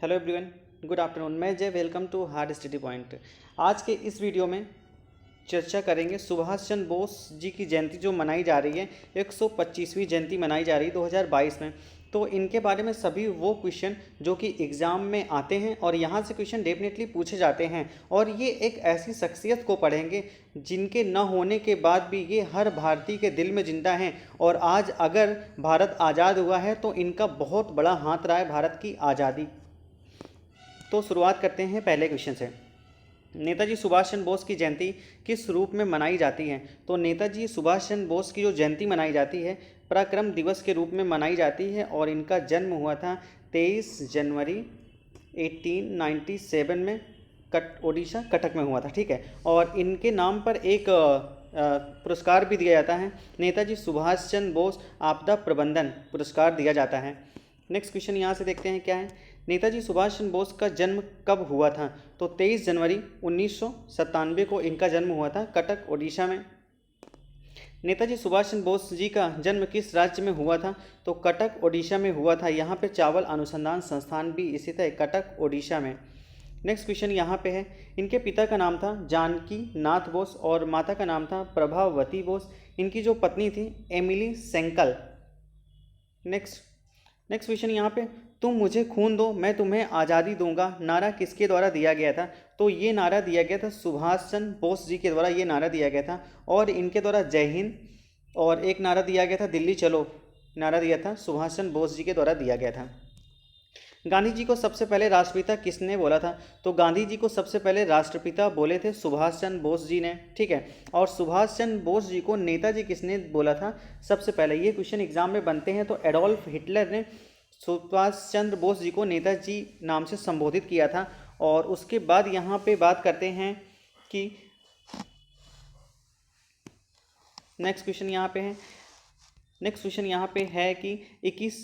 Hello everyone, good afternoon. मैं Jay, welcome to Hard Study Point. आज के इस वीडियो में चर्चा करेंगे सुभाष चंद्र बोस जी की जयंती जो मनाई जा रही है, 125वीं जयंती मनाई जा रही है 2022 में। तो इनके बारे में सभी वो क्वेश्चन जो कि एग्ज़ाम में आते हैं और यहाँ से क्वेश्चन डेफिनेटली पूछे जाते हैं। और ये एक ऐसी शख्सियत को पढ़ेंगे जिनके न होने के बाद भी ये हर भारतीय के दिल में जिंदा हैं। और आज अगर भारत आज़ाद हुआ है तो इनका बहुत बड़ा हाथ रहा है भारत की आज़ादी। तो शुरुआत करते हैं पहले क्वेश्चन से। नेताजी सुभाष चंद्र बोस की जयंती किस रूप में मनाई जाती है? तो नेताजी सुभाष चंद्र बोस की जो जयंती मनाई जाती है पराक्रम दिवस के रूप में मनाई जाती है और इनका जन्म हुआ था 23 जनवरी 1897 में ओडिशा कटक में हुआ था। ठीक है, और इनके नाम पर एक पुरस्कार भी दिया जाता है, नेताजी सुभाष चंद्र बोस आपदा प्रबंधन पुरस्कार दिया जाता है। नेक्स्ट क्वेश्चन यहाँ से देखते हैं क्या है। नेताजी सुभाष चंद्र बोस का जन्म कब हुआ था? तो 23 जनवरी 1997 को इनका जन्म हुआ था कटक ओडिशा में। नेताजी सुभाष चंद्र बोस जी का जन्म किस राज्य में हुआ था? तो कटक ओडिशा में हुआ था। यहाँ पे चावल अनुसंधान संस्थान भी स्थित है कटक ओडिशा में। नेक्स्ट क्वेश्चन यहाँ पे है, इनके पिता का नाम था जानकी नाथ बोस और माता का नाम था प्रभावती बोस। इनकी जो पत्नी थी एमिली सेंकल। नेक्स्ट क्वेश्चन यहाँ पे, तुम मुझे खून दो मैं तुम्हें आज़ादी दूंगा नारा किसके द्वारा दिया गया था? तो ये नारा दिया गया था सुभाष चंद्र बोस जी के द्वारा ये नारा दिया गया था। और इनके द्वारा जय हिंद और एक नारा दिया गया था दिल्ली चलो, नारा दिया था सुभाष चंद्र बोस जी के द्वारा दिया गया था। गांधी जी को सबसे पहले राष्ट्रपिता किसने बोला था? तो गांधी जी को सबसे पहले राष्ट्रपिता बोले थे सुभाष चंद्र बोस जी ने। ठीक है, और सुभाष चंद्र बोस जी को नेताजी किसने बोला था सबसे पहले? ये क्वेश्चन एग्जाम में बनते हैं। तो एडोल्फ हिटलर ने सुभाष चंद्र बोस जी को नेताजी नाम से संबोधित किया था। और उसके बाद यहाँ पे बात करते हैं कि नेक्स्ट क्वेश्चन यहाँ पे है कि 21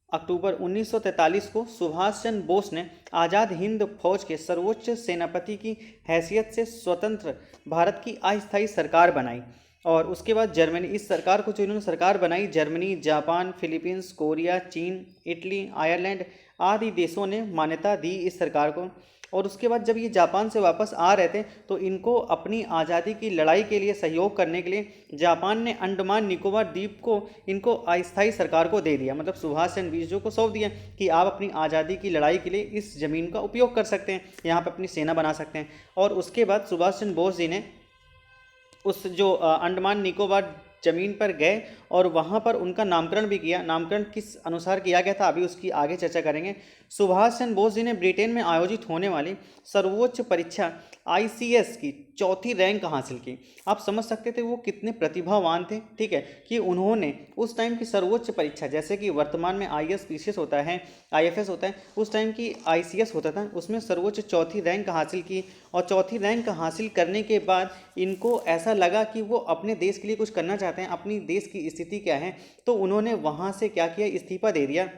अक्टूबर 1943 को सुभाष चंद्र बोस ने आज़ाद हिंद फौज के सर्वोच्च सेनापति की हैसियत से स्वतंत्र भारत की अस्थायी सरकार बनाई। और उसके बाद जर्मनी, इस सरकार को जो इन्होंने सरकार बनाई, जर्मनी, जापान, फिलीपींस, कोरिया, चीन, इटली, आयरलैंड आदि देशों ने मान्यता दी इस सरकार को। और उसके बाद जब ये जापान से वापस आ रहे थे तो इनको अपनी आज़ादी की लड़ाई के लिए सहयोग करने के लिए जापान ने अंडमान निकोबार द्वीप को इनको अस्थायी सरकार को दे दिया। मतलब सुभाष चंद्र बोस को सौंप दिया कि आप अपनी आज़ादी की लड़ाई के लिए इस ज़मीन का उपयोग कर सकते हैं, यहाँ पर अपनी सेना बना सकते हैं। और उसके बाद सुभाष चंद्र बोस जी ने उस जो अंडमान निकोबार ज़मीन पर गए और वहाँ पर उनका नामकरण भी किया। नामकरण किस अनुसार किया गया था अभी उसकी आगे चर्चा करेंगे। सुभाष चंद्र बोस जी ने ब्रिटेन में आयोजित होने वाली सर्वोच्च परीक्षा ICS की 4थी रैंक हासिल की। आप समझ सकते थे वो कितने प्रतिभावान थे। ठीक है, कि उन्होंने उस टाइम की सर्वोच्च परीक्षा, जैसे कि वर्तमान में IAS PCS होता है, IFS होता है, उस टाइम की ICS होता था, उसमें सर्वोच्च 4थी रैंक हासिल की। और 4थी रैंक हासिल करने के बाद इनको ऐसा लगा कि वो अपने देश के लिए कुछ करना चाहते हैं, अपनी देश की स्थिति क्या है, तो उन्होंने वहाँ से क्या किया, इस्तीफा दे दिया।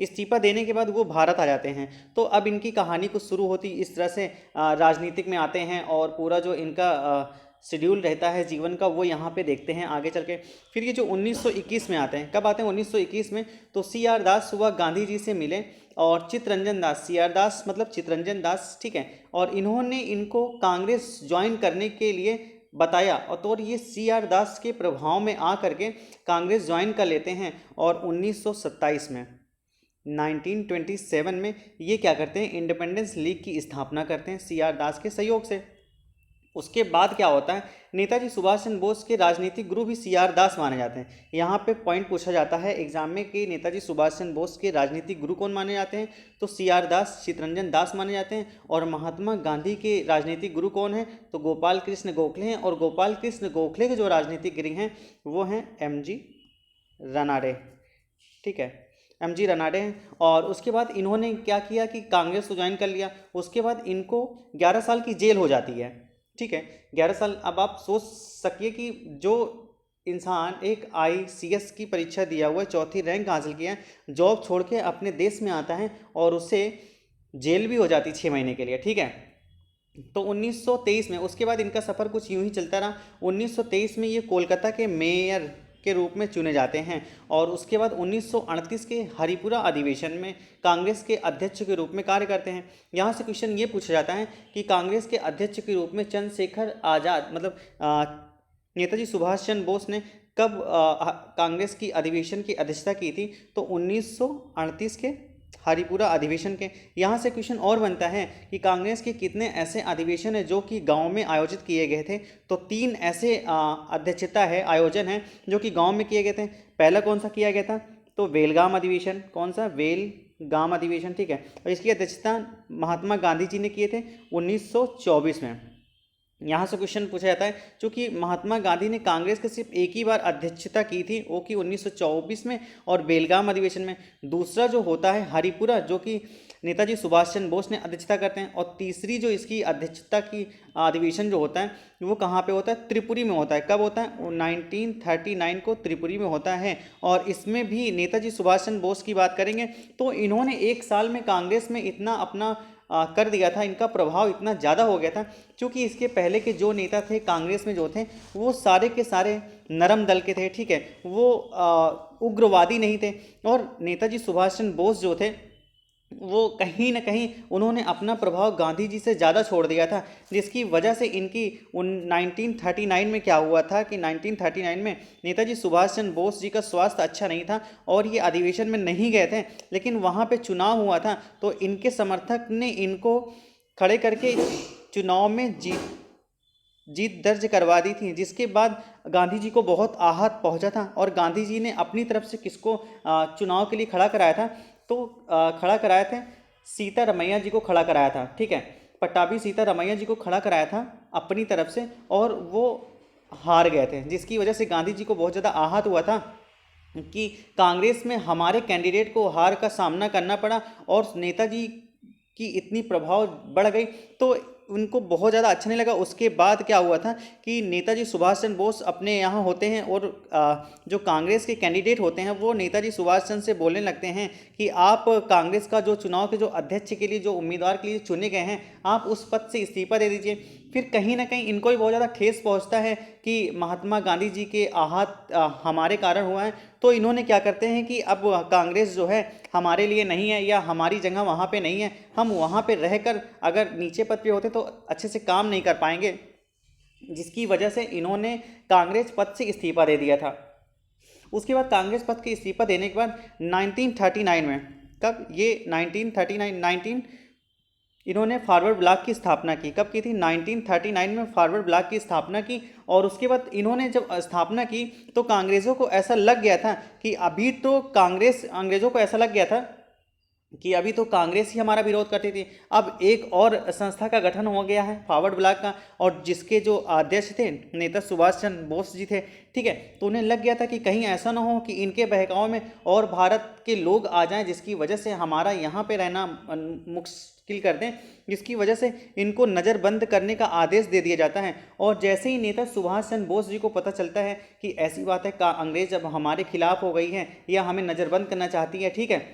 इस्तीफा देने के बाद वो भारत आ जाते हैं। तो अब इनकी कहानी कुछ शुरू होती इस तरह से, राजनीतिक में आते हैं और पूरा जो इनका शेड्यूल रहता है जीवन का वो यहाँ पे देखते हैं आगे चल के। फिर ये जो 1921 में आते हैं, कब आते हैं 1921 में? तो CR दास सुबह गांधी जी से मिले और चित्तरंजन दास, CR दास मतलब चित्तरंजन दास, ठीक है, और इन्होंने इनको कांग्रेस ज्वाइन करने के लिए बताया। और तो ये CR दास के प्रभाव में आ करके कांग्रेस ज्वाइन कर लेते हैं। और 1927 में 1927 में ये क्या करते हैं, इंडिपेंडेंस लीग की स्थापना करते हैं CR दास के सहयोग से। उसके बाद क्या होता है, नेताजी सुभाष चंद्र बोस के राजनीतिक गुरु भी CR दास माने जाते हैं। यहाँ पे पॉइंट पूछा जाता है एग्जाम में कि नेताजी सुभाष चंद्र बोस के राजनीतिक गुरु कौन माने जाते हैं? तो CR दास, चित्तरंजन दास माने जाते हैं। और महात्मा गांधी के राजनीतिक गुरु कौन है? तो गोपाल कृष्ण गोखले हैं। और गोपाल कृष्ण गोखले के जो राजनीतिक गुरु हैं वो हैं MG रनाडे। ठीक है, MG रनाडे हैं। और उसके बाद इन्होंने क्या किया कि कांग्रेस को ज्वाइन कर लिया। उसके बाद इनको 11 साल की जेल हो जाती है। ठीक है, 11 साल। अब आप सोच सकिए कि जो इंसान एक ICS की परीक्षा दिया हुआ है, 4थी रैंक हासिल किया है, जॉब छोड़ के अपने देश में आता है और उससे जेल भी हो जाती 6 महीने के लिए। ठीक है, तो 1923 में उसके बाद इनका सफ़र कुछ यूं ही चलता रहा। 1923 में ये कोलकाता के मेयर के रूप में चुने जाते हैं। और उसके बाद 1938 के हरिपुरा अधिवेशन में कांग्रेस के अध्यक्ष के रूप में कार्य करते हैं। यहाँ से क्वेश्चन ये पूछा जाता है कि कांग्रेस के अध्यक्ष के रूप में चंद्रशेखर आज़ाद मतलब नेताजी सुभाष चंद्र बोस ने कब कांग्रेस की अधिवेशन की अध्यक्षता की थी? तो 1938 के हरिपुरा अधिवेशन के। यहाँ से क्वेश्चन और बनता है कि कांग्रेस के कितने ऐसे अधिवेशन हैं जो कि गांव में आयोजित किए गए थे? तो 3 ऐसे अध्यक्षता है, आयोजन हैं जो कि गांव में किए गए थे। पहला कौन सा किया गया था? तो बेलगाम अधिवेशन। कौन सा? बेलगाम अधिवेशन, ठीक है। और इसकी अध्यक्षता महात्मा गांधी जी ने किए थे 1924 में। यहाँ से क्वेश्चन पूछा जाता है, चूँकि महात्मा गांधी ने कांग्रेस के सिर्फ एक ही बार अध्यक्षता की थी, वो कि 1924 में और बेलगाम अधिवेशन में। दूसरा जो होता है हरिपुरा, जो कि नेताजी सुभाष चंद्र बोस ने अध्यक्षता करते हैं। और तीसरी जो इसकी अध्यक्षता की अधिवेशन जो होता है वो कहाँ पे होता है? त्रिपुरी में होता है। कब होता है? 1939 को त्रिपुरी में होता है। और इसमें भी नेताजी सुभाष चंद्र बोस की बात करेंगे तो इन्होंने एक साल में कांग्रेस में इतना अपना कर दिया था, इनका प्रभाव इतना ज़्यादा हो गया था, क्योंकि इसके पहले के जो नेता थे कांग्रेस में जो थे वो सारे के सारे नरम दल के थे, ठीक है, वो उग्रवादी नहीं थे। और नेताजी सुभाष चंद्र बोस जो थे वो कहीं ना कहीं उन्होंने अपना प्रभाव गांधी जी से ज़्यादा छोड़ दिया था, जिसकी वजह से इनकी 1939 में क्या हुआ था कि 1939 में नेताजी सुभाष चंद्र बोस जी का स्वास्थ्य अच्छा नहीं था और ये अधिवेशन में नहीं गए थे। लेकिन वहाँ पे चुनाव हुआ था तो इनके समर्थक ने इनको खड़े करके चुनाव में जीत दर्ज करवा दी थी, जिसके बाद गांधी जी को बहुत आहत पहुंचा था। और गांधी जी ने अपनी तरफ से किसको चुनाव के लिए खड़ा कराया था? तो खड़ा कराया था सीतारमैया जी को खड़ा कराया था, ठीक है, पट्टाभी सीतारमैया जी को खड़ा कराया था अपनी तरफ से, और वो हार गए थे, जिसकी वजह से गांधी जी को बहुत ज़्यादा आहत हुआ था कि कांग्रेस में हमारे कैंडिडेट को हार का सामना करना पड़ा और नेताजी की इतनी प्रभाव बढ़ गई, तो उनको बहुत ज़्यादा अच्छा नहीं लगा। उसके बाद क्या हुआ था कि नेताजी सुभाष चंद्र बोस अपने यहाँ होते हैं और जो कांग्रेस के कैंडिडेट होते हैं वो नेताजी सुभाष चंद्र से बोलने लगते हैं कि आप कांग्रेस का जो चुनाव के जो अध्यक्ष के लिए जो उम्मीदवार के लिए चुने गए हैं आप उस पद से इस्तीफा दे दीजिए। फिर कहीं ना कहीं इनको भी बहुत ज़्यादा ठेस पहुंचता है कि महात्मा गांधी जी के आहत हमारे कारण हुआ है, तो इन्होंने क्या करते हैं कि अब कांग्रेस जो है हमारे लिए नहीं है या हमारी जगह वहाँ पे नहीं है, हम वहाँ पे रहकर अगर नीचे पद पे होते तो अच्छे से काम नहीं कर पाएंगे, जिसकी वजह से इन्होंने कांग्रेस पद से इस्तीफा दे दिया था। उसके बाद कांग्रेस पद के इस्तीफा देने के बाद 1939 में, कब ये 1939 इन्होंने फॉरवर्ड ब्लॉक की स्थापना की। कब की थी? 1939 में फॉरवर्ड ब्लॉक की स्थापना की। और उसके बाद इन्होंने जब स्थापना की तो कांग्रेसों को ऐसा लग गया था कि अभी तो अंग्रेज़ों को ऐसा लग गया था कि अभी तो कांग्रेस ही हमारा विरोध करती थी, अब एक और संस्था का गठन हो गया है फॉरवर्ड ब्लॉक का, और जिसके जो अध्यक्ष थे नेता सुभाष चंद्र बोस जी थे, ठीक है। तो उन्हें लग गया था कि कहीं ऐसा ना हो कि इनके बहकाव में और भारत के लोग आ जाएं, जिसकी वजह से हमारा यहाँ पे रहना मुश्किल कर दें, जिसकी वजह से इनको नज़रबंद करने का आदेश दे दिया जाता है। और जैसे ही नेता सुभाष चंद्र बोस जी को पता चलता है कि ऐसी बात है अंग्रेज अब हमारे खिलाफ हो गई है या हमें नज़रबंद करना चाहती है, ठीक है,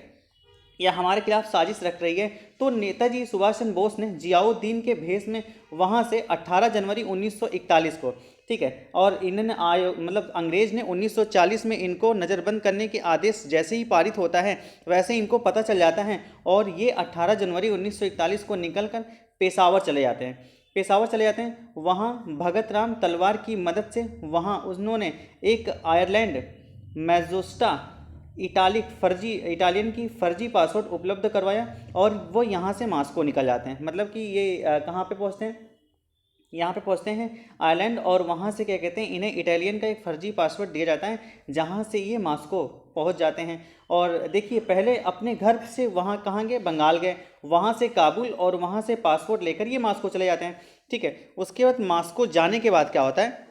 या हमारे खिलाफ साजिश रख रही है, तो नेताजी सुभाष चंद्र बोस ने जियाउद्दीन के भेष में वहाँ से 18 जनवरी 1941 को, ठीक है, और इन्होंने मतलब अंग्रेज ने 1940 में इनको नज़रबंद करने के आदेश जैसे ही पारित होता है वैसे इनको पता चल जाता है और ये 18 जनवरी 1941 को निकल कर पेशावर चले जाते हैं। वहाँ भगत राम तलवार की मदद से वहाँ उन्होंने एक आयरलैंड मैजोस्टा इटालियन की फर्जी पासपोर्ट उपलब्ध करवाया और वो यहाँ से मास्को निकल जाते हैं। मतलब कि ये कहाँ पे पहुँचते हैं? यहाँ पे पहुँचते हैं आयरलैंड, और वहाँ से क्या कहते हैं, इन्हें इटालियन का एक फर्जी पासपोर्ट दिया जाता है जहाँ से ये मास्को पहुँच जाते हैं। और देखिए पहले अपने घर से वहाँ कहाँ गए? बंगाल गए, वहाँ से काबुल, और वहाँ से पासपोर्ट लेकर ये मास्को चले जाते हैं, ठीक है। उसके बाद मास्को जाने के बाद क्या होता है,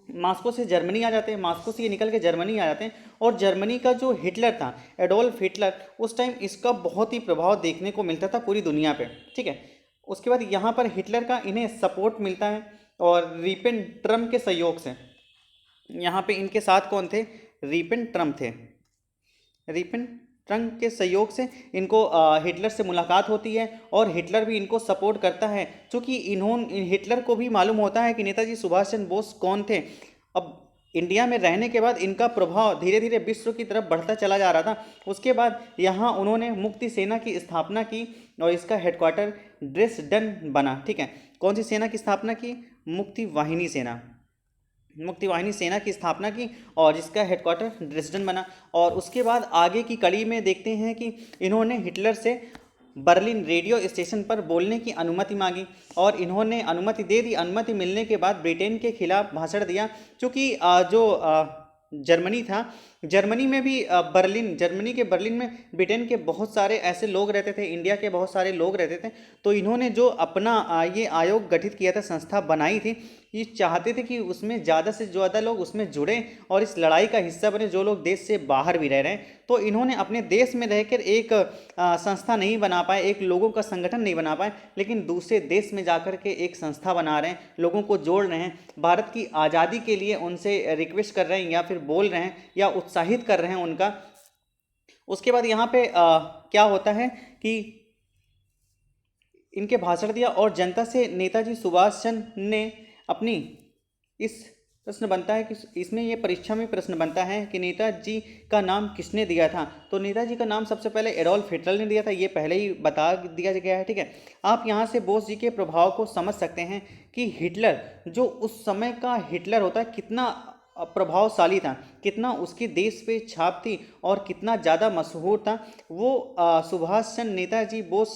मास्को से जर्मनी आ जाते हैं, मास्को से ये निकल के जर्मनी आ जाते हैं। और जर्मनी का जो हिटलर था, एडोल्फ हिटलर, उस टाइम इसका बहुत ही प्रभाव देखने को मिलता था पूरी दुनिया पे, ठीक है। उसके बाद यहाँ पर हिटलर का इन्हें सपोर्ट मिलता है और रिपेनट्रम के सहयोग से, यहाँ पे इनके साथ कौन थे? रिपेनट्रम थे। रिपेनट्रम के सहयोग से इनको हिटलर से मुलाकात होती है और हिटलर भी इनको सपोर्ट करता है, क्योंकि हिटलर को भी मालूम होता है कि नेताजी सुभाष चंद्र बोस कौन थे। अब इंडिया में रहने के बाद इनका प्रभाव धीरे धीरे विश्व की तरफ बढ़ता चला जा रहा था। उसके बाद यहाँ उन्होंने मुक्ति सेना की स्थापना की और इसका हेडक्वार्टर ड्रेसडन बना। ठीक है, कौन सी सेना की स्थापना की? मुक्ति वाहिनी सेना, मुक्ति वाहिनी सेना की स्थापना की और जिसका हेडक्वार्टर ड्रेसडन बना। और उसके बाद आगे की कड़ी में देखते हैं कि इन्होंने हिटलर से बर्लिन रेडियो स्टेशन पर बोलने की अनुमति मांगी और इन्होंने अनुमति दे दी। अनुमति मिलने के बाद ब्रिटेन के खिलाफ भाषण दिया, क्योंकि जर्मनी था, जर्मनी में भी जर्मनी के बर्लिन में ब्रिटेन के बहुत सारे ऐसे लोग रहते थे, इंडिया के बहुत सारे लोग रहते थे। तो इन्होंने जो अपना ये आयोग गठित किया था, संस्था बनाई थी, ये चाहते थे कि उसमें ज़्यादा से ज़्यादा लोग उसमें जुड़ें और इस लड़ाई का हिस्सा बने जो लोग देश से बाहर भी रह रहे हैं। तो इन्होंने अपने देश में रहकर एक संस्था नहीं बना पाए, एक लोगों का संगठन नहीं बना पाए, लेकिन दूसरे देश में जाकर के एक संस्था बना रहे हैं, लोगों को जोड़ रहे हैं, भारत की आज़ादी के लिए उनसे रिक्वेस्ट कर रहे हैं या फिर बोल रहे हैं या उत्साहित कर रहे हैं उनका। उसके बाद यहाँ पे क्या होता है कि इनके भाषण दिया और जनता से नेताजी सुभाष चंद्र ने अपनी इस प्रश्न बनता है कि इसमें ये परीक्षा में प्रश्न बनता है कि नेताजी का नाम किसने दिया था। तो नेताजी का नाम सबसे पहले एडोल्फ हिटलर ने दिया था, ये पहले ही बता दिया गया है। ठीक है, आप यहाँ से बोस जी के प्रभाव को समझ सकते हैं कि हिटलर जो उस समय का हिटलर होता है कितना प्रभावशाली था, कितना उसकी देश पे छाप थी और कितना ज़्यादा मशहूर था। वो सुभाष चंद्र नेताजी बोस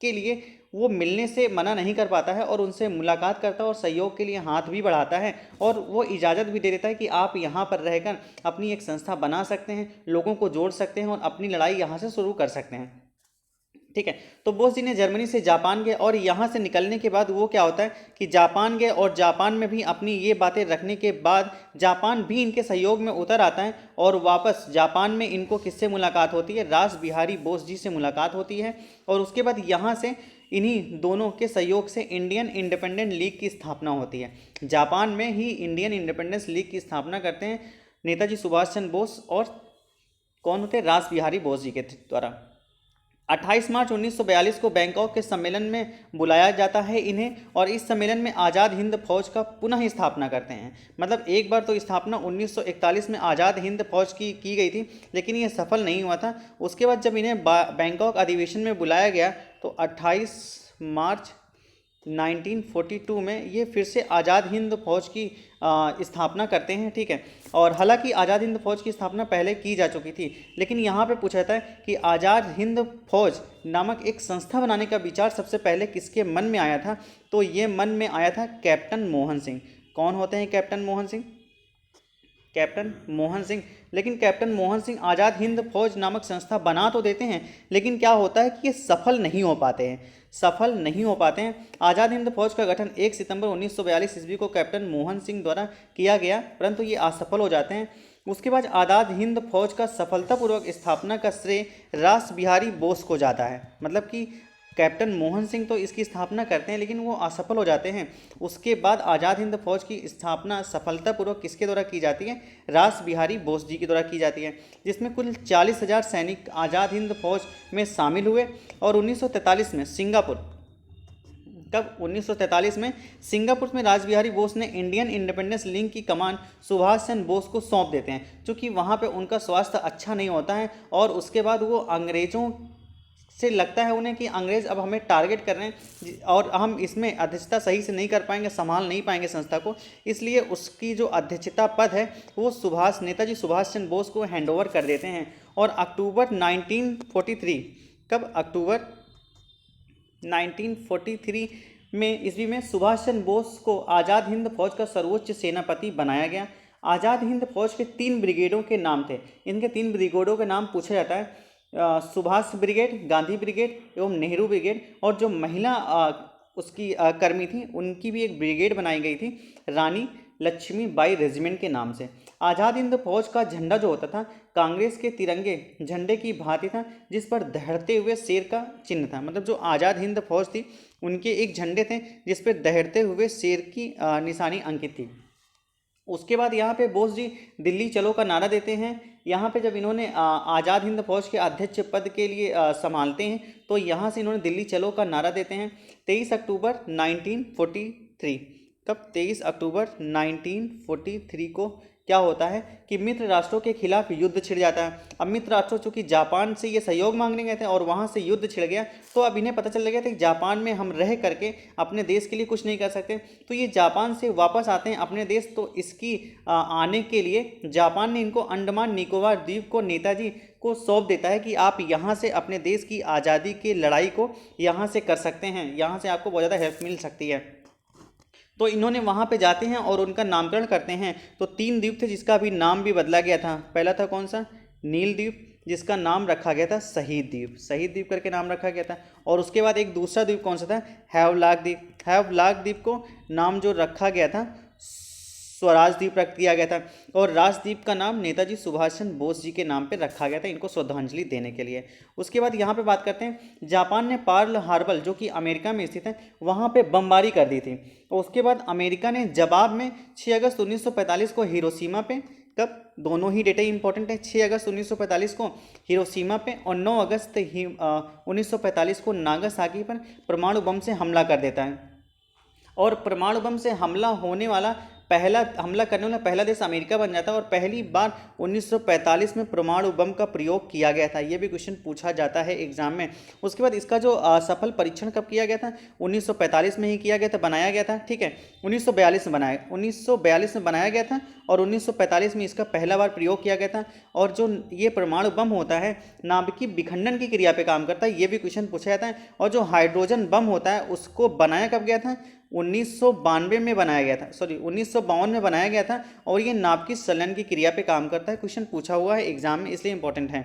के लिए वो मिलने से मना नहीं कर पाता है और उनसे मुलाकात करता है और सहयोग के लिए हाथ भी बढ़ाता है और वो इजाज़त भी दे देता है कि आप यहाँ पर रहकर अपनी एक संस्था बना सकते हैं, लोगों को जोड़ सकते हैं और अपनी लड़ाई यहाँ से शुरू कर सकते हैं। ठीक है, तो बोस जी ने जर्मनी से जापान गए और यहाँ से निकलने के बाद वो क्या होता है कि जापान गए और जापान में भी अपनी ये बातें रखने के बाद जापान भी इनके सहयोग में उतर आता है और वापस जापान में इनको किससे मुलाकात होती है? रास बिहारी बोस जी से मुलाकात होती है। और उसके बाद यहाँ से इन्हीं दोनों के सहयोग से इंडियन इंडिपेंडेंट लीग की स्थापना होती है। जापान में ही इंडियन इंडिपेंडेंस लीग की स्थापना करते हैं नेताजी सुभाष चंद्र बोस और कौन होते हैं? रास बिहारी बोस जी के द्वारा। 28 मार्च 1942 को बैंकॉक के सम्मेलन में बुलाया जाता है इन्हें और इस सम्मेलन में आज़ाद हिंद फौज का पुनः स्थापना करते हैं। मतलब एक बार तो स्थापना 1941 में आज़ाद हिंद फौज की गई थी, लेकिन ये सफल नहीं हुआ था। उसके बाद जब इन्हें बैंकॉक अधिवेशन में बुलाया गया तो 28 मार्च 1942 में ये फिर से आज़ाद हिंद फौज की स्थापना करते हैं। ठीक है, और हालांकि आज़ाद हिंद फौज की स्थापना पहले की जा चुकी थी, लेकिन यहाँ पे पूछा जाता है कि आज़ाद हिंद फौज नामक एक संस्था बनाने का विचार सबसे पहले किसके मन में आया था? तो ये मन में आया था कैप्टन मोहन सिंह। कौन होते हैं कैप्टन मोहन सिंह? कैप्टन मोहन सिंह। लेकिन कैप्टन मोहन सिंह आज़ाद हिंद फौज नामक संस्था बना तो देते हैं, लेकिन क्या होता है कि ये सफल नहीं हो पाते हैं। आज़ाद हिंद फौज का गठन 1 सितंबर 1942 ईस्वी को कैप्टन मोहन सिंह द्वारा किया गया, परंतु ये असफल हो जाते हैं। उसके बाद आज़ाद हिंद फौज का सफलतापूर्वक स्थापना का श्रेय रास बिहारी बोस को जाता है। मतलब कि कैप्टन मोहन सिंह तो इसकी स्थापना करते हैं लेकिन वो असफल हो जाते हैं। उसके बाद आज़ाद हिंद फौज की स्थापना सफलतापूर्वक किसके द्वारा की जाती है? रास बिहारी बोस जी के द्वारा की जाती है, जिसमें कुल 40,000 सैनिक आज़ाद हिंद फौज में शामिल हुए। और 1943 में कब 1943 में सिंगापुर में रास बिहारी बोस ने इंडियन इंडिपेंडेंस लीग की कमान सुभाष चंद्र बोस को सौंप देते हैं, क्योंकि वहाँ पे उनका स्वास्थ्य अच्छा नहीं होता है और उसके बाद वो अंग्रेज़ों से लगता है उन्हें कि अंग्रेज़ अब हमें टारगेट कर रहे हैं और हम इसमें अध्यक्षता सही से नहीं कर पाएंगे, संभाल नहीं पाएंगे संस्था को, इसलिए उसकी जो अध्यक्षता पद है वो नेताजी सुभाष चंद्र बोस को हैंडओवर कर देते हैं। और अक्टूबर 1943 अक्टूबर 1943 में ईस्वी में सुभाष चंद्र बोस को आज़ाद हिंद फौज का सर्वोच्च सेनापति बनाया गया। आज़ाद हिंद फौज के 3 ब्रिगेडों के नाम थे। इनके 3 ब्रिगेडों के नाम पूछा जाता है, सुभाष ब्रिगेड, गांधी ब्रिगेड एवं नेहरू ब्रिगेड। और जो महिला उसकी कर्मी थी उनकी भी एक ब्रिगेड बनाई गई थी, रानी लक्ष्मीबाई रेजिमेंट के नाम से। आज़ाद हिंद फौज का झंडा जो होता था कांग्रेस के तिरंगे झंडे की भांति था, जिस पर दहड़ते हुए शेर का चिन्ह था। मतलब जो आज़ाद हिंद फौज थी उनके एक झंडे थे जिस पर दहड़ते हुए शेर की निशानी अंकित थी। उसके बाद यहाँ पे बोस जी दिल्ली चलो का नारा देते हैं। यहाँ पे जब इन्होंने आज़ाद हिंद फौज के अध्यक्ष पद के लिए संभालते हैं तो यहाँ से इन्होंने दिल्ली चलो का नारा देते हैं। 23 अक्टूबर 1943 कब 23 अक्टूबर 1943 को क्या होता है कि मित्र राष्ट्रों के खिलाफ युद्ध छिड़ जाता है। अब मित्र राष्ट्रों चूंकि जापान से ये सहयोग मांगने गए थे और वहाँ से युद्ध छिड़ गया, तो अब इन्हें पता चल गया था कि जापान में हम रह करके अपने देश के लिए कुछ नहीं कर सकते, तो ये जापान से वापस आते हैं अपने देश। तो इसकी आने के लिए जापान ने इनको अंडमान निकोबार द्वीप को नेताजी को सौंप देता है कि आप यहाँ से अपने देश की आज़ादी की लड़ाई को यहाँ से कर सकते हैं, यहाँ से आपको बहुत ज़्यादा हेल्प मिल सकती है। तो इन्होंने वहाँ पे जाते हैं और उनका नामकरण करते हैं। तो 3 द्वीप थे जिसका अभी नाम भी बदला गया था। पहला था कौन सा? नील द्वीप, जिसका नाम रखा गया था शहीद द्वीप, शहीद द्वीप करके नाम रखा गया था। और उसके बाद एक दूसरा द्वीप कौन सा था? हैवलॉक द्वीप। हैवलॉक द्वीप को नाम जो रखा गया था स्वराज द्वीप रख दिया गया था। और राजद्वीप का नाम नेताजी सुभाष चंद्र बोस जी के नाम पे रखा गया था, इनको श्रद्धांजलि देने के लिए। उसके बाद यहाँ पे बात करते हैं, जापान ने पर्ल हार्बर जो कि अमेरिका में स्थित है वहाँ पे बमबारी कर दी थी। और उसके बाद अमेरिका ने जवाब में 6 अगस्त 1945 को हिरोशिमा पे, कब, दोनों ही डेटा इंपॉर्टेंट है, 6 अगस्त 1945 को हिरोशिमा पे और 9 अगस्त 1945 को नागासाकी पर परमाणु बम से हमला कर देता है। और परमाणु बम से हमला करने वाला पहला देश अमेरिका बन जाता है। और पहली बार 1945 में परमाणु बम का प्रयोग किया गया था। ये भी क्वेश्चन पूछा जाता है एग्जाम में। उसके बाद इसका जो सफल परीक्षण कब किया गया था? 1945 में ही किया गया था, बनाया गया था, ठीक है। 1942 में बनाया गया था और 1945 में इसका पहला बार प्रयोग किया गया था। और जो ये परमाणु बम होता है नाभिकीय विखंडन की क्रिया पे काम करता है, ये भी क्वेश्चन पूछा जाता है। और जो हाइड्रोजन बम होता है उसको बनाया कब गया था? 1952 में बनाया गया था, 1952 में बनाया गया था। और ये नाभिकीय संलयन की क्रिया पे काम करता है। क्वेश्चन पूछा हुआ है एग्जाम में, इसलिए इंपॉर्टेंट है।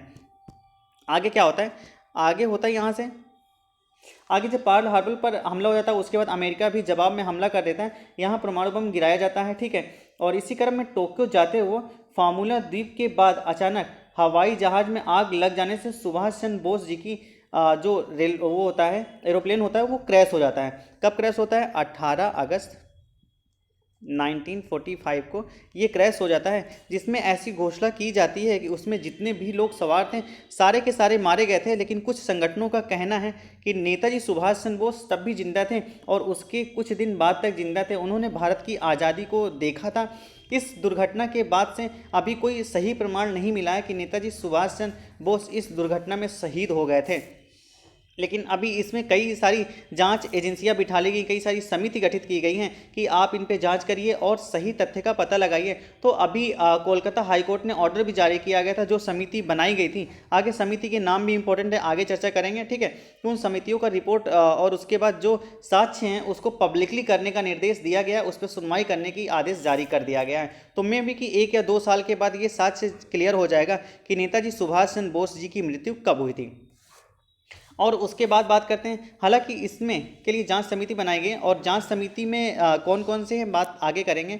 आगे क्या होता है? आगे होता है यहाँ से आगे जब पर्ल हार्बर पर हमला हो जाता है उसके बाद अमेरिका भी जवाब में हमला कर देता है। यहाँ परमाणु बम गिराया जाता है, ठीक है। और इसी क्रम में टोक्यो जाते हुए फार्मूला द्वीप के बाद अचानक हवाई जहाज में आग लग जाने से सुभाष चंद्र बोस जी की जो रेल वो होता है, एरोप्लेन होता है, वो क्रैश हो जाता है। कब क्रैश होता है? 18 अगस्त 1945 को ये क्रैश हो जाता है, जिसमें ऐसी घोषणा की जाती है कि उसमें जितने भी लोग सवार थे सारे के सारे मारे गए थे। लेकिन कुछ संगठनों का कहना है कि नेताजी सुभाष चंद्र बोस तब भी जिंदा थे और उसके कुछ दिन बाद तक जिंदा थे, उन्होंने भारत की आज़ादी को देखा था। इस दुर्घटना के बाद से अभी कोई सही प्रमाण नहीं मिला है कि नेताजी सुभाष चंद्र बोस इस दुर्घटना में शहीद हो गए थे। लेकिन अभी इसमें कई सारी जांच एजेंसियां बिठा ली गई, कई सारी समिति गठित की गई हैं कि आप इन पे जांच करिए और सही तथ्य का पता लगाइए। तो अभी कोलकाता हाईकोर्ट ने ऑर्डर भी जारी किया गया था, जो समिति बनाई गई थी। आगे समिति के नाम भी इंपॉर्टेंट है, आगे चर्चा करेंगे, ठीक है। उन समितियों का रिपोर्ट और उसके बाद जो साक्ष्य हैं उसको पब्लिकली करने का निर्देश दिया गया है, उस पर सुनवाई करने की आदेश जारी कर दिया गया है। तो मे भी कि 1 या 2 साल के बाद ये साक्ष्य क्लियर हो जाएगा कि नेताजी सुभाष चंद्र बोस जी की मृत्यु कब हुई थी। और उसके बाद बात करते हैं, हालांकि इसमें के लिए जांच समिति बनाई गई और जांच समिति में कौन कौन से हैं बात आगे करेंगे।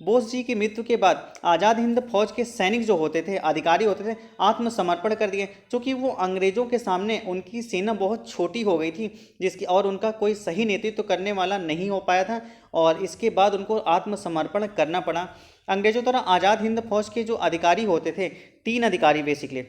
बोस जी की मृत्यु के बाद आज़ाद हिंद फौज के सैनिक जो होते थे, अधिकारी होते थे, आत्मसमर्पण कर दिए, क्योंकि वो अंग्रेज़ों के सामने उनकी सेना बहुत छोटी हो गई थी, जिसकी और उनका कोई सही नेतृत्व करने वाला नहीं हो पाया था। और इसके बाद उनको आत्मसमर्पण करना पड़ा। अंग्रेज़ों द्वारा आज़ाद हिंद फौज के जो अधिकारी होते थे, 3 अधिकारी बेसिकली,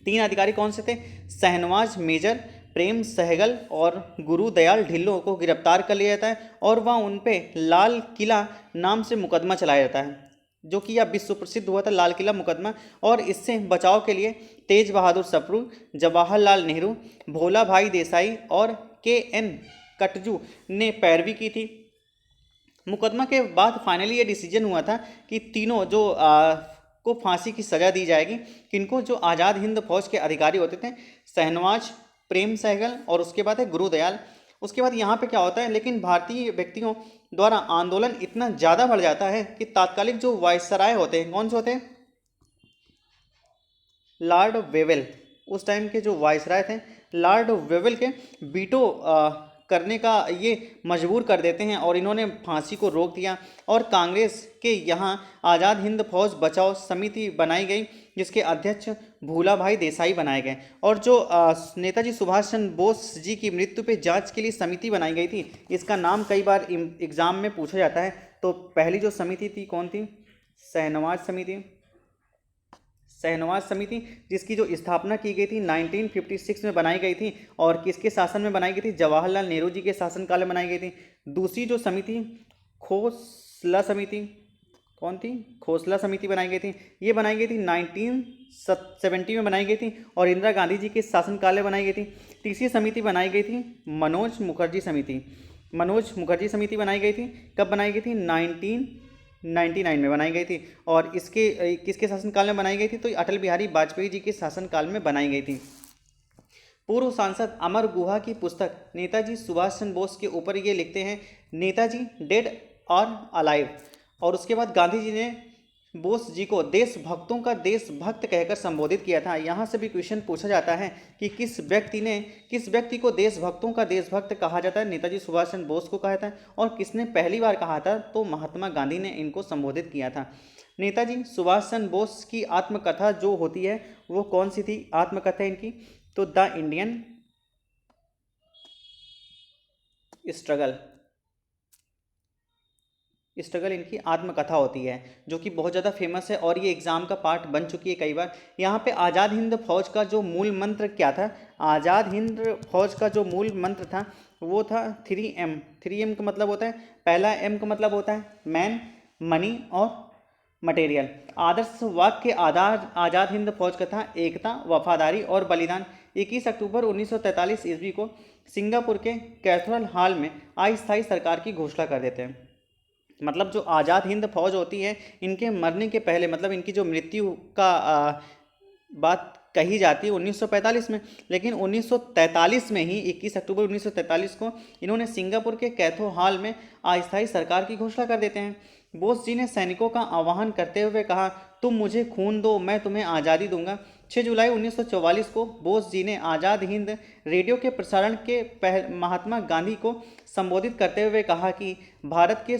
3 अधिकारी कौन से थे? शहनवाज मेजर, प्रेम सहगल और गुरुदयाल ढिल्लों को गिरफ्तार कर लिया जाता है और वह उन पे लाल किला नाम से मुकदमा चलाया जाता है, जो कि यह विश्व प्रसिद्ध हुआ था लाल किला मुकदमा। और इससे बचाव के लिए तेज बहादुर सप्रू, जवाहरलाल नेहरू, भोला भाई देसाई और KN कटजू ने पैरवी की थी। मुकदमा के बाद फाइनली ये डिसीजन हुआ था कि तीनों जो को फांसी की सज़ा दी जाएगी। किनको? जो आज़ाद हिंद फौज के अधिकारी होते थे, शहनवाज, प्रेम सहगल और उसके बाद है गुरुदयाल। उसके बाद यहाँ पे क्या होता है, लेकिन भारतीय व्यक्तियों द्वारा आंदोलन इतना ज़्यादा बढ़ जाता है कि तात्कालिक जो वायसराय होते हैं, कौन से होते हैं? लॉर्ड वेवेल, उस टाइम के जो वायसराय थे लॉर्ड वेवेल के वीटो करने का ये मजबूर कर देते हैं और इन्होंने फांसी को रोक दिया। और कांग्रेस के यहाँ आज़ाद हिंद फौज बचाओ समिति बनाई गई, जिसके अध्यक्ष भूला भाई देसाई बनाए गए। और जो नेताजी सुभाष चंद्र बोस जी की मृत्यु पे जांच के लिए समिति बनाई गई थी, इसका नाम कई बार एग्जाम में पूछा जाता है। तो पहली जो समिति थी कौन थी? शहनवाज समिति। शहनवाज समिति, जिसकी जो स्थापना की गई थी 1956 में बनाई गई थी और किसके शासन में बनाई गई थी? जवाहरलाल नेहरू जी के शासनकाल में बनाई गई थी। दूसरी जो समिति खोसला समिति, कौन थी? खोसला समिति बनाई गई थी। ये बनाई गई थी 1970 में बनाई गई थी और इंदिरा गांधी जी के शासनकाल में बनाई गई थी। तीसरी समिति बनाई गई थी मनोज मुखर्जी समिति। मनोज मुखर्जी समिति बनाई गई थी। कब बनाई गई थी? 1999 में बनाई गई थी। और इसके किसके शासनकाल में बनाई गई थी? तो अटल बिहारी वाजपेयी जी के शासनकाल में बनाई गई थी। पूर्व सांसद अमर गुहा की पुस्तक नेताजी सुभाष चंद्र बोस के ऊपर ये लिखते हैं, नेताजी डेड और अलाइव। और उसके बाद गांधी जी ने बोस जी को देशभक्तों का देशभक्त कहकर संबोधित किया था। यहाँ से भी क्वेश्चन पूछा जाता है कि किस व्यक्ति को देशभक्तों का देशभक्त कहा जाता है? नेताजी सुभाष चंद्र बोस को कहा था। और किसने पहली बार कहा था? तो महात्मा गांधी ने इनको संबोधित किया था। नेताजी सुभाष चंद्र बोस की आत्मकथा जो होती है वो कौन सी थी? आत्मकथा इनकी तो द इंडियन स्ट्रगल इनकी आत्मकथा होती है, जो कि बहुत ज़्यादा फेमस है और ये एग्ज़ाम का पार्ट बन चुकी है कई बार। यहाँ पे आज़ाद हिंद फौज का जो मूल मंत्र क्या था? आज़ाद हिंद फौज का जो मूल मंत्र था वो था 3M। 3M का मतलब होता है, पहला M का मतलब होता है मैन, मनी और मटेरियल। आदर्श वाक्य के आधार आज़ाद हिंद फौज का था एकता, वफादारी और बलिदान। 21 अक्टूबर 1943 ईस्वी को सिंगापुर के कैथेड्रल हॉल में अस्थायी सरकार की घोषणा कर देते हैं। मतलब जो आज़ाद हिंद फौज होती है, इनके मरने के पहले, मतलब इनकी जो मृत्यु का बात कही जाती है 1945 में, लेकिन 1943 में ही 21 अक्टूबर 1943 को इन्होंने सिंगापुर के कैथो हॉल में अस्थायी सरकार की घोषणा कर देते हैं। बोस जी ने सैनिकों का आह्वान करते हुए कहा, तुम मुझे खून दो, मैं तुम्हें आज़ादी दूंगा। 6 जुलाई 1944 को बोस जी ने आज़ाद हिंद रेडियो के प्रसारण के महात्मा गांधी को संबोधित करते हुए कहा कि भारत के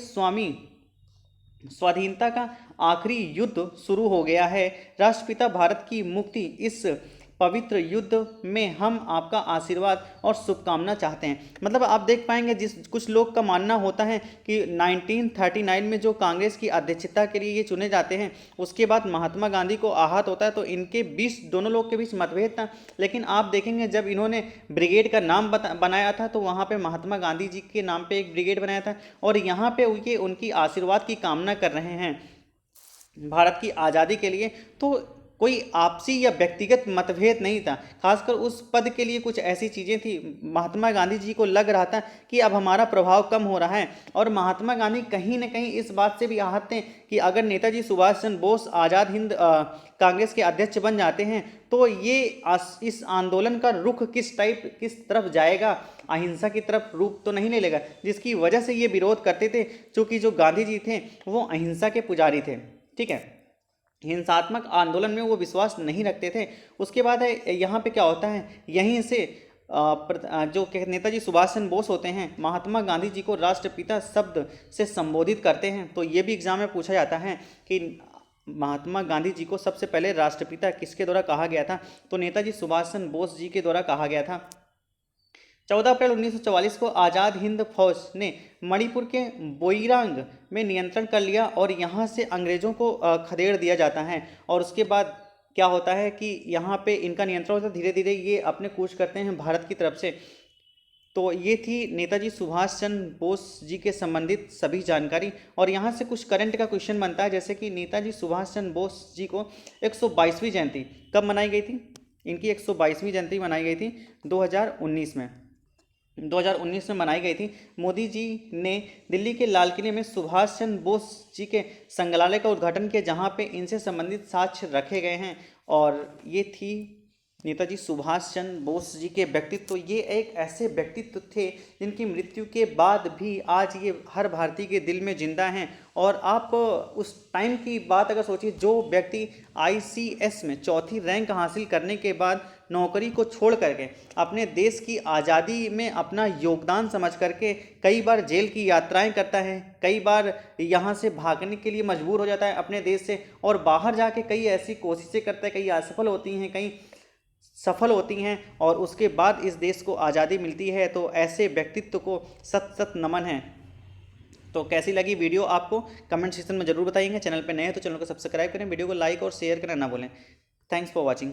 स्वाधीनता का आखिरी युद्ध शुरू हो गया है। राष्ट्रपिता भारत की मुक्ति, इस पवित्र युद्ध में हम आपका आशीर्वाद और शुभकामना चाहते हैं। मतलब आप देख पाएंगे कुछ लोग का मानना होता है कि 1939 में जो कांग्रेस की अध्यक्षता के लिए ये चुने जाते हैं, उसके बाद महात्मा गांधी को आहत होता है, तो इनके बीच, दोनों लोग के बीच मतभेद था। लेकिन आप देखेंगे जब इन्होंने ब्रिगेड का नाम बनाया था तो वहाँ पर महात्मा गांधी जी के नाम पर एक ब्रिगेड बनाया था और यहाँ पर उनकी आशीर्वाद की कामना कर रहे हैं भारत की आज़ादी के लिए। तो कोई आपसी या व्यक्तिगत मतभेद नहीं था, खासकर उस पद के लिए कुछ ऐसी चीज़ें थी। महात्मा गांधी जी को लग रहा था कि अब हमारा प्रभाव कम हो रहा है और महात्मा गांधी कहीं न कहीं इस बात से भी आहत थे कि अगर नेताजी सुभाष चंद्र बोस आज़ाद हिंद कांग्रेस के अध्यक्ष बन जाते हैं तो ये इस आंदोलन का रुख किस तरफ जाएगा, अहिंसा की तरफ रूप तो नहीं ले लेगा, जिसकी वजह से ये विरोध करते थे। क्योंकि जो गांधी जी थे वो अहिंसा के पुजारी थे, ठीक है, हिंसात्मक आंदोलन में वो विश्वास नहीं रखते थे। उसके बाद यहाँ पे क्या होता है, यहीं से जो नेताजी सुभाष चंद्र बोस होते हैं महात्मा गांधी जी को राष्ट्रपिता शब्द से संबोधित करते हैं। तो ये भी एग्जाम में पूछा जाता है कि महात्मा गांधी जी को सबसे पहले राष्ट्रपिता किसके द्वारा कहा गया था? तो नेताजी सुभाष चंद्र बोस जी के द्वारा कहा गया था। 14 अप्रैल 1944 को आज़ाद हिंद फौज ने मणिपुर के बोईरांग में नियंत्रण कर लिया और यहाँ से अंग्रेज़ों को खदेड़ दिया जाता है। और उसके बाद क्या होता है कि यहाँ पे इनका नियंत्रण होता है, धीरे धीरे ये अपने कूच करते हैं भारत की तरफ से। तो ये थी नेताजी सुभाष चंद्र बोस जी के संबंधित सभी जानकारी। और यहाँ से कुछ करंट का क्वेश्चन बनता है, जैसे कि नेताजी सुभाष चंद्र बोस जी को 122वीं जयंती कब मनाई गई थी? इनकी 122वीं जयंती मनाई गई थी 2019 में 2019 में मनाई गई थी। मोदी जी ने दिल्ली के लाल किले में सुभाष चंद्र बोस जी के संग्रहालय का उद्घाटन किया, जहां पे इनसे संबंधित साक्ष्य रखे गए हैं। और ये थी नेताजी सुभाष चंद्र बोस जी के व्यक्तित्व। ये एक ऐसे व्यक्तित्व थे जिनकी मृत्यु के बाद भी आज ये हर भारतीय के दिल में जिंदा हैं। और आप उस टाइम की बात अगर सोचिए, जो व्यक्ति ICS में 4थी रैंक हासिल करने के बाद नौकरी को छोड़ करके अपने देश की आज़ादी में अपना योगदान समझ करके कई बार जेल की यात्राएं करता है, कई बार यहाँ से भागने के लिए मजबूर हो जाता है अपने देश से, और बाहर जाके कई ऐसी कोशिशें करता है, कई असफल होती हैं, कई सफल होती हैं, और उसके बाद इस देश को आज़ादी मिलती है। तो ऐसे व्यक्तित्व को सत सत नमन है। तो कैसी लगी वीडियो आपको कमेंट सेक्शन में ज़रूर बताइएगा। चैनल पे नए हैं तो चैनल को सब्सक्राइब करें, वीडियो को लाइक और शेयर करना ना भूलें। Thanks for watching.